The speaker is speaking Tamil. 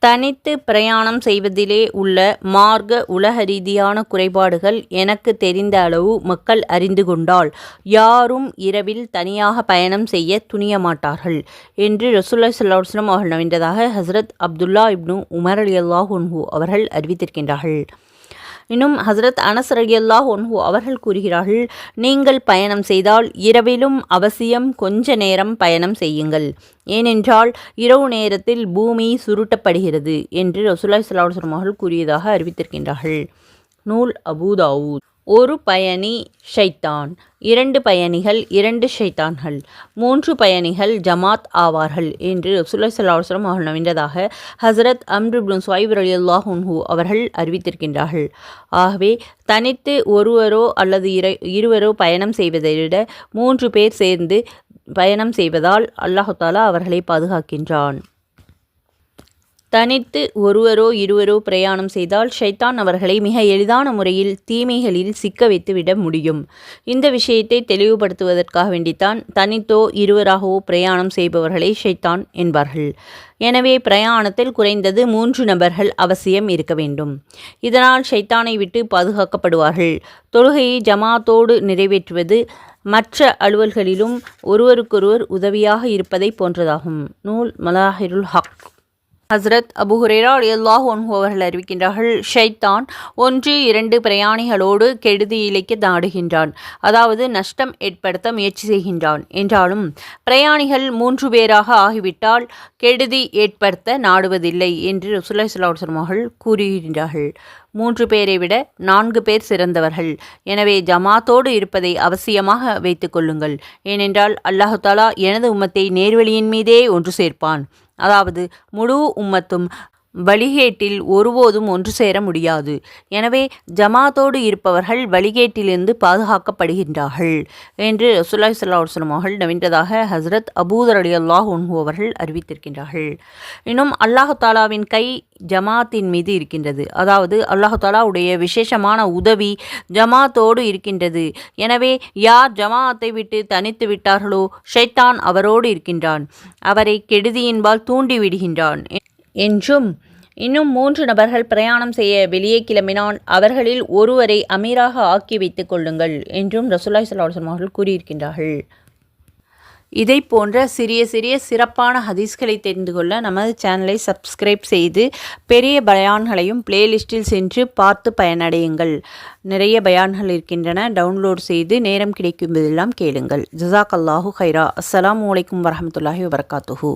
தனித்து பிரயாணம் செய்வதிலே உள்ள மார்க்க உலக ரீதியான குறைபாடுகள் எனக்கு தெரிந்த அளவு மக்கள் அறிந்து கொண்டால் யாரும் இரவில் தனியாக பயணம் செய்ய துணிய மாட்டார்கள் என்று ரசூலுல்லாஹி ஸல்லல்லாஹு அலைஹி வஸல்லம் அவர்கள் நவின்றதாக ஹஸ்ரத் அப்துல்லா இப்னு உமர் ரலியல்லாஹு அன்ஹு அவர்கள் அறிவித்திருக்கின்றார்கள். இன்னும் ஹஸ்ரத் அனஸ் ரலியல்லாஹு அன்ஹு அவர்கள் கூறுகிறார்கள், நீங்கள் பயணம் செய்தால் இரவிலும் அவசியம் கொஞ்ச நேரம் பயணம் செய்யுங்கள். ஏனென்றால் இரவு நேரத்தில் பூமி சுருட்டப்படுகிறது என்று ரசூலுல்லாஹி ஸல்லல்லாஹு அலைஹி வஸல்லம் அவர்கள் கூறியதாக அறிவித்திருக்கின்றார்கள். நூல் அபூ தாவூத். ஒரு பயணி ஷைத்தான், 2 பயணிகள் 2 ஷைத்தான்கள், 3 பயணிகள் ஜமாத் ஆவார்கள் என்று ரசூலுல்லாஹி ஸல்லல்லாஹு அலைஹி வஸல்லம் அவர்கள் நவின்றதாக ஹஸ்ரத் அம்ர் இப்னு சுவைப் ரலியல்லாஹு அன்ஹு அவர்கள் அறிவித்திருக்கின்றார்கள். ஆகவே தனித்து ஒருவரோ அல்லது இருவரோ பயணம் செய்வதை விட 3 பேர் சேர்ந்து பயணம் செய்வதால் அல்லாஹ் தஆலா அவர்களை பாதுகாக்கின்றான். தனித்து ஒருவரோ இருவரோ பிரயாணம் செய்தால் ஷைத்தான் அவர்களை மிக எளிதான முறையில் தீமைகளில் சிக்க வைத்துவிட முடியும். இந்த விஷயத்தை தெளிவுபடுத்துவதற்காக வேண்டித்தான் தனித்தோ இருவராகவோ பிரயாணம் செய்பவர்களை ஷைத்தான் என்பார்கள். எனவே பிரயாணத்தில் குறைந்தது 3 நபர்கள் அவசியம் இருக்க வேண்டும். இதனால் ஷைத்தானை விட்டு பாதுகாக்கப்படுவார்கள். தொழுகையை ஜமாத்தோடு நிறைவேற்றுவது மற்ற அலுவல்களிலும் ஒருவருக்கொருவர் உதவியாக இருப்பதை போன்றதாகும். நூல் மலாஹிருல் ஹக். ஹஸ்ரத் அபூ ஹுரைரா ரலியல்லாஹு அன்ஹு அவர்கள் அறிவிக்கின்றார்கள், ஷைத்தான் 1-2 பிரயாணிகளோடு கெடுதி இழைக்க நாடுகின்றான், அதாவது நஷ்டம் ஏற்படுத்த முயற்சி செய்கின்றான். என்றாலும் பிரயாணிகள் 3 பேராக ஆகிவிட்டால் கெடுதி ஏற்படுத்த நாடுவதில்லை என்று ரசூலுல்லாஹி ஸல்லல்லாஹு அலைஹி வஸல்லம் அவர்கள் கூறுகின்றார்கள். 3 பேரை விட 4 பேர் சிறந்தவர்கள். எனவே ஜமாத்தோடு இருப்பதை அவசியமாக வைத்துக் கொள்ளுங்கள். ஏனென்றால் அல்லாஹ் தஆலா எனது உம்மத்தை நேர்வழியின் மீதே ஒன்று சேர்ப்பான். அதாவது முழு உம்மத்தும் வழிகேட்டில் ஒருபோதும் ஒன்று சேர முடியாது. எனவே ஜமாத்தோடு இருப்பவர்கள் வழிகேட்டிலிருந்து பாதுகாக்கப்படுகின்றார்கள் என்று ரசூலுல்லாஹி ஸல்லல்லாஹு அலைஹி வஸல்லம் அவர்கள் நவின்றதாக ஹஸ்ரத் அபூதர் ரலியல்லாஹு அன்ஹு அவர்கள் அறிவித்திருக்கின்றார்கள். இன்னும் அல்லாஹ் தஆலாவின் கை ஜமாத்தின் மீது இருக்கின்றது. அதாவது அல்லாஹ் தஆலாவுடைய விசேஷமான உதவி ஜமாத்தோடு இருக்கின்றது. எனவே யார் ஜமாத்தை விட்டு தனித்து விட்டார்களோ ஷைத்தான் அவரோடு இருக்கின்றான், அவரை கெடுதியின்பால் தூண்டி விடுகின்றான் என்றும், இன்னும் 3 நபர்கள் பிரயாணம் செய்ய வெளியே கிளம்பினால் அவர்களில் ஒருவரை அமீராக ஆக்கி வைத்துக் கொள்ளுங்கள் என்றும் ரசூலுல்லாஹி ஸல்லல்லாஹு அலைஹி வஸல்லம் அவர்கள் கூறியிருக்கின்றார்கள். இதை போன்ற சிறிய சிறிய சிறப்பான ஹதீஸ்களை தெரிந்து கொள்ள நமது சேனலை சப்ஸ்கிரைப் செய்து பெரிய பயான்களையும் பிளேலிஸ்டில் சென்று பார்த்து பயனடையுங்கள். நிறைய பயான்கள் இருக்கின்றன, டவுன்லோட் செய்து நேரம் கிடைக்கும் போதெல்லாம் கேளுங்கள். ஜஸாக்கல்லாஹு ஹைரா. அஸ்ஸலாமு அலைக்கும் வரஹ்மத்துல்லாஹி வபரகாத்துஹு.